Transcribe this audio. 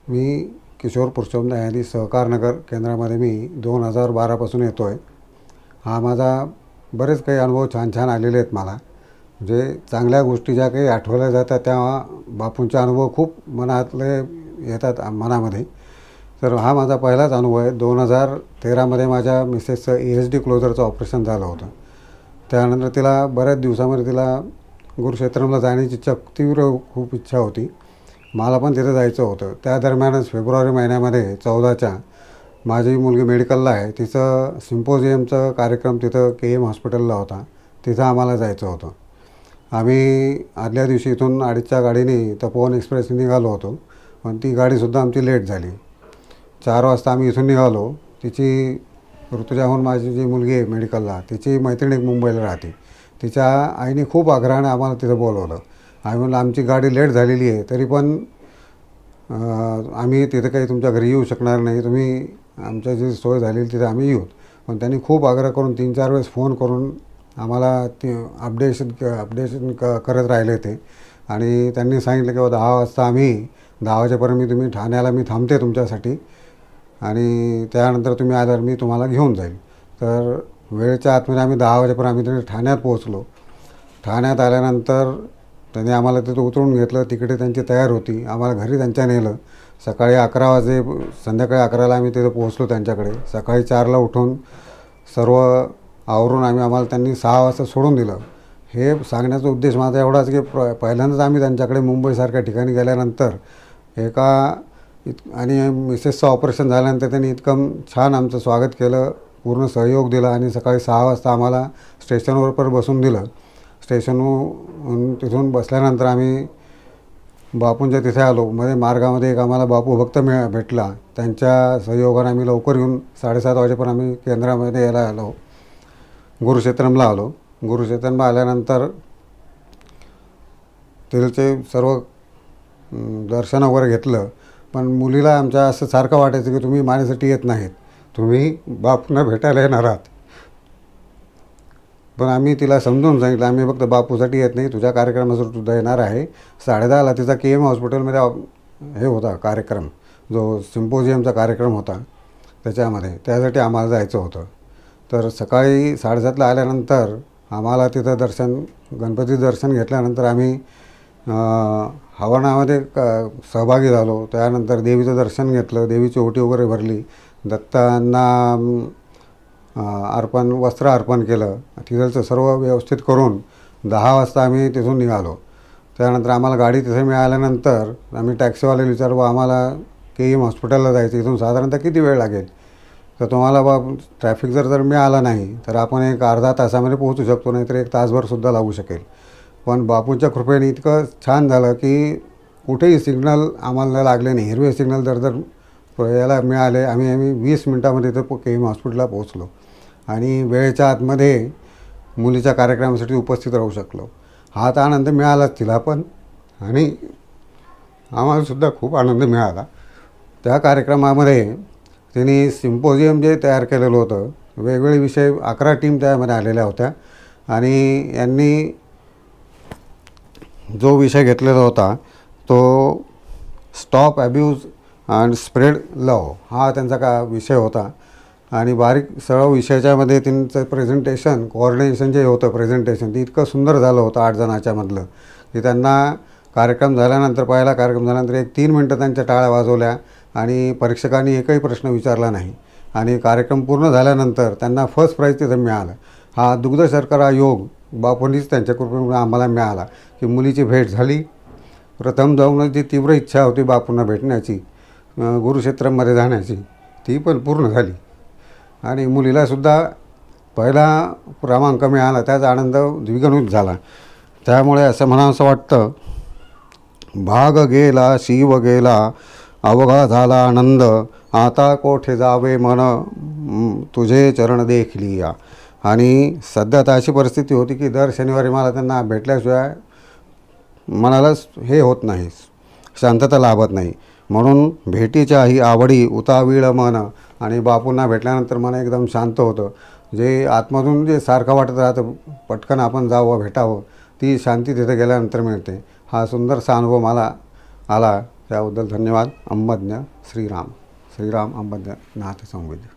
मी किशोर पुरुषोत्तम न्यायाधीश सहकारनगर केंद्रामध्ये मी 2012पासून येतो आहे. हा माझा बरेच काही अनुभव छान छान आलेले आहेत मला. म्हणजे चांगल्या गोष्टी ज्या काही आठवल्या जातात त्या बापूंचे अनुभव खूप मनातले येतात मनामध्ये. तर हा माझा पहिलाच अनुभव आहे. 2013मध्ये माझ्या मिसेसचं ASD क्लोजरचं ऑपरेशन झालं होतं. त्यानंतर तिला बऱ्याच दिवसामध्ये तिला गुरुक्षेत्रमला जाण्याची तीव्र खूप इच्छा होती. मला पण तिथं जायचं होतं. त्या दरम्यानच फेब्रुवारी महिन्यामध्ये 14च्या माझी मुलगी मेडिकलला आहे. तिचं सिम्पोजियमचा कार्यक्रम तिथं KM हॉस्पिटलला होता. तिथं आम्हाला जायचं होतं. आम्ही आदल्या दिवशी इथून 2:30च्या गाडीने तपोवन एक्सप्रेसने निघालो होतो. पण ती गाडीसुद्धा आमची लेट झाली. 4 वाजता आम्ही इथून निघालो. तिची ऋतुजाहून माझी जी मुलगी आहे मेडिकलला, तिची मैत्रीण एक मुंबईला राहते. तिच्या आईने खूप आग्रहाने आम्हाला तिथं बोलवलं. आम्ही म्हणलं आमची गाडी लेट झालेली आहे, तरी पण आम्ही तिथं काही तुमच्या घरी येऊ शकणार नाही. तुम्ही आमच्या जी सोय झालेली तिथं आम्ही येऊ. पण त्यांनी खूप आग्रह करून 3-4 वेळेस फोन करून आम्हाला ते अपडेशन करत राहिले ते. आणि त्यांनी सांगितलं की 10 वाजता आम्ही 10 वाजेपर्यंत तुम्ही ठाण्याला मी थांबते तुमच्यासाठी आणि त्यानंतर तुम्ही आल्यावर मी तुम्हाला घेऊन जाईल. तर वेळेच्या आतमध्ये आम्ही 10 वाजेपर्यंत आम्ही ठाण्यात पोहोचलो. ठाण्यात आल्यानंतर त्यांनी आम्हाला तिथं उतरून घेतलं. तिकडे त्यांची तयार होती. आम्हाला घरी त्यांच्या नेलं. सकाळी 11 वाजे संध्याकाळी 11ला आम्ही तिथं पोहोचलो त्यांच्याकडे. सकाळी 4ला उठून सर्व आवरून आम्हाला त्यांनी 6 वाजता सोडून दिलं. हे सांगण्याचा उद्देश माझा एवढाच की पहिल्यांदाच आम्ही त्यांच्याकडे मुंबईसारख्या ठिकाणी गेल्यानंतर आणि मिसेसचं ऑपरेशन झाल्यानंतर त्यांनी इतकं छान आमचं स्वागत केलं, पूर्ण सहयोग दिला आणि सकाळी 6 वाजता आम्हाला स्टेशनवर पर बसून दिलं. स्टेशनवरून तिथून बसल्यानंतर आम्ही बापूंच्या तिथे आलो. मार्गामध्ये एक आम्हाला बापू भक्त भेटला. त्यांच्या सहयोगाने आम्ही लवकर येऊन 7:30 वाजेपर्यंत आम्ही केंद्रामध्ये यायला आलो. गुरुक्षेत्रमला आलो. गुरुक्षेत्रमला आल्यानंतर तिथे सर्व दर्शन वगैरे घेतलं. पण मुलीला आमच्या असं सारखं वाटायचं की तुम्ही माझ्यासाठी येत नाहीत, तुम्ही बापूंना भेटायला येणार आहात. पण आम्ही तिला समजून सांगितलं आम्ही फक्त बापूसाठी येत नाही, तुझ्या कार्यक्रमासाठी सुद्धा येणार आहे. 10:30ला तिचा KM हॉस्पिटलमध्ये हे होता कार्यक्रम, जो सिम्पोजियमचा कार्यक्रम होता त्यासाठी आम्हाला जायचं होतं. तर सकाळी 7:30ला आल्यानंतर आम्हाला तिथं गणपती दर्शन घेतल्यानंतर आम्ही हवनामध्ये सहभागी झालो. त्यानंतर देवीचं दर्शन घेतलं, देवीची ओटी वगैरे भरली, दत्तांना वस्त्र अर्पण केलं. तिथलचं सर्व व्यवस्थित करून 10 वाजता आम्ही तिथून निघालो. त्यानंतर आम्हाला गाडी तिथे मिळाल्यानंतर आम्ही टॅक्सीवाल्याला विचारलो आम्हाला KM हॉस्पिटलला जायचं, इथून साधारणतः किती वेळ लागेल. तर तुम्हाला ट्रॅफिक जर मिळाला नाही तर आपण एक अर्धा तासामध्ये पोहोचू शकतो, नाहीतर 1 तासभरसुद्धा लागू शकेल. पण बापूंच्या कृपेने इतकं छान झालं की कुठेही सिग्नल आम्हाला लागले नाही. हिरवे सिग्नल जर याला मिळाले. आम्ही 20 मिनटामध्ये इथं KM हॉस्पिटलला पोहोचलो आणि वेळेच्या आतमध्ये मुलीच्या कार्यक्रमासाठी उपस्थित राहू शकलो. हा तर आनंद मिळालाच तिला पण, आणि आम्हालासुद्धा खूप आनंद मिळाला. त्या कार्यक्रमामध्ये त्यांनी सिम्पोजियम जे तयार केलेलं होतं, वेगवेगळे विषय 11 टीम त्यामध्ये आलेल्या होत्या आणि यांनी जो विषय घेतलेला होता तो स्टॉप ॲब्यूज अँड स्प्रेड लव हा त्यांचा विषय होता. आणि बारीक सरळ विषयाच्यामध्ये त्यांचं प्रेझेंटेशन कोऑर्डिनेशन जे होतं प्रेझेंटेशन ते इतकं सुंदर झालं होतं 8 जणाच्यामधलं की त्यांना पहिला कार्यक्रम झाल्यानंतर 3 मिनटं त्यांच्या टाळ्या वाजवल्या आणि परीक्षकांनी एकही प्रश्न विचारला नाही. आणि कार्यक्रम पूर्ण झाल्यानंतर त्यांना फर्स्ट प्राईज तिथं मिळालं. हा दुग्ध शर्करा योग बापूंनीच त्यांच्या कृपेमुळे आम्हाला मिळाला की मुलीची भेट झाली. प्रथम जाऊन जी तीव्र इच्छा होती बापूंना भेटण्याची, गुरुक्षेत्रमध्ये जाण्याची, ती पण पूर्ण झाली. आणि मुलीलासुद्धा पहिला क्रमांक मिळाला, त्याचा आनंद द्विगुणित झाला. त्यामुळे असं म्हणावंसं वाटतं, भाग गेला शिव गेला अवघा झाला आनंद, आता कोठे जावे मन तुझे चरण देखली या. आणि सध्या तर अशी परिस्थिती होती की दर शनिवारी मला त्यांना भेटल्याशिवाय मनालाच हे होत नाही, शांतता लाभत नाही. म्हणून भेटीच्या ही आवडी उतावीळ मन, आणि बापूंना भेटल्यानंतर मन एकदम शांत होतं. जे आतमधून जे सारखं वाटत राहतं पटकन आपण जावं भेटावं, ती शांती तिथे गेल्यानंतर मिळते. हा सुंदरसा अनुभव मला आला. त्याबद्दल धन्यवाद. अंबज्ञ श्रीराम. श्रीराम अंबज्ञ नाथ संवेद.